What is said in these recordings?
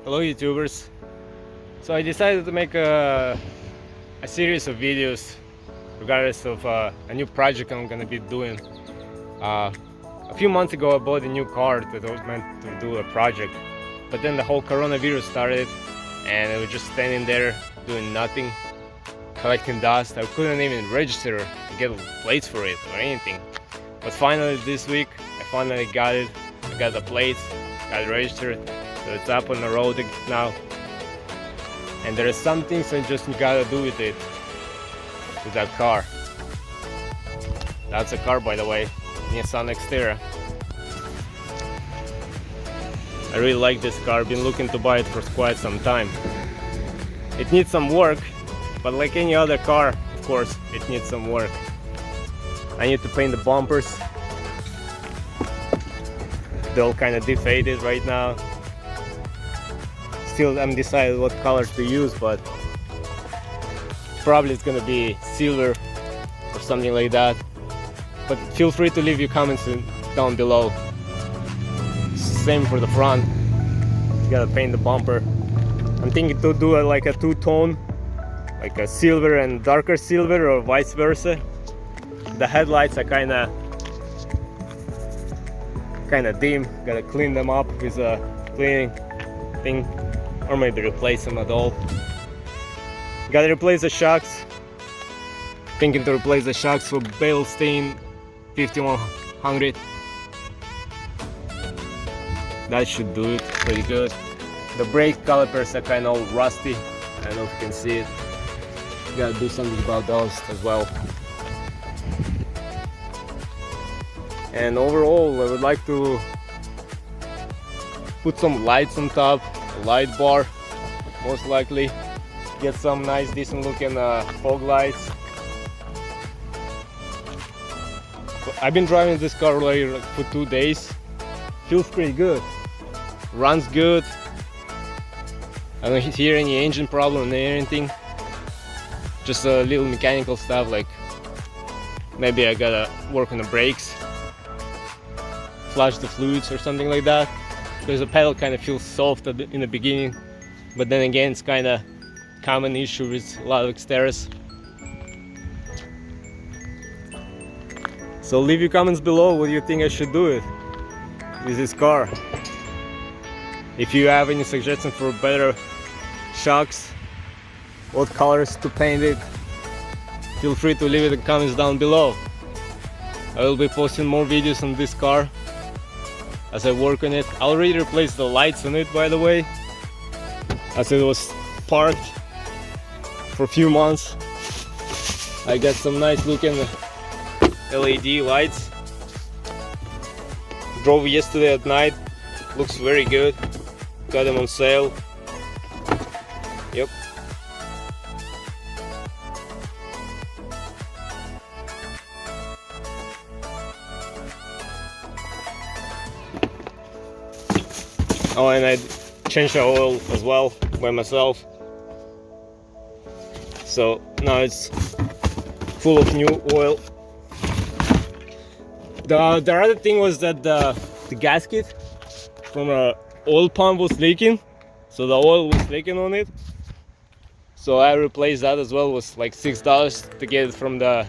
Hello YouTubers. So I decided to make a series of videos regardless of a new project I'm gonna be doing. A few months ago I bought a new car that was meant to do a project, but then the whole coronavirus started and it was just standing there doing nothing, collecting dust. I couldn't even register to get plates for it or anything. But finally this week I finally got it. I got the plates, got it registered, so it's up on the road now. And there are some things I just gotta do with it, with that car. That's a car, by the way, Nissan Xterra. I really like this car, been looking to buy it for quite some time. It needs some work, but like any other car, of course, it needs some work. I need to paint the bumpers. They're all kind of defaded right now. Still haven't decided what color to use, but probably it's gonna be silver or something like that. But feel free to leave your comments down below. Same for the front. You gotta paint the bumper. I'm thinking to do like a two-tone, like a silver and darker silver, or vice versa. The headlights are kind of dim. Gotta clean them up with a cleaning thing, or maybe replace them at all. Gotta replace the shocks. Thinking to replace the shocks for Bilstein 5100. That should do it pretty good. The brake calipers are kind of all rusty. I don't know if you can see it. Gotta do something about those as well. And overall, I would like to put some lights on top, a light bar, most likely. Get some nice, decent looking fog lights. I've been driving this car already for 2 days. Feels pretty good. Runs good. I don't hear any engine problem or anything. Just a little mechanical stuff, like maybe I gotta work on the brakes, flush the fluids or something like that, because the pedal kind of feels soft in the beginning, but then again it's kind of common issue with a lot of Xterras. So leave your comments below what you think I should do with this car. If you have any suggestions for better shocks, what colors to paint it, feel free to leave it in the comments down below. I will be posting more videos on this car as I work on it. I already replaced the lights on it, by the way, as it was parked for a few months. I got some nice looking LED lights. Drove yesterday at night, looks very good. Got them on sale. Yep. Oh, and I changed the oil as well by myself. So now it's full of new oil. The other thing was that the gasket from a oil pump was leaking, so the oil was leaking on it. So I replaced that as well. It was like $6 to get it from the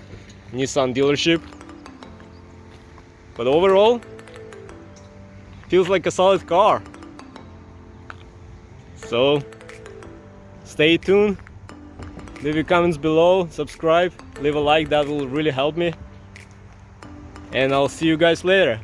Nissan dealership. But overall, feels like a solid car. So stay tuned, leave your comments below, subscribe, leave a like, that will really help me. And I'll see you guys later.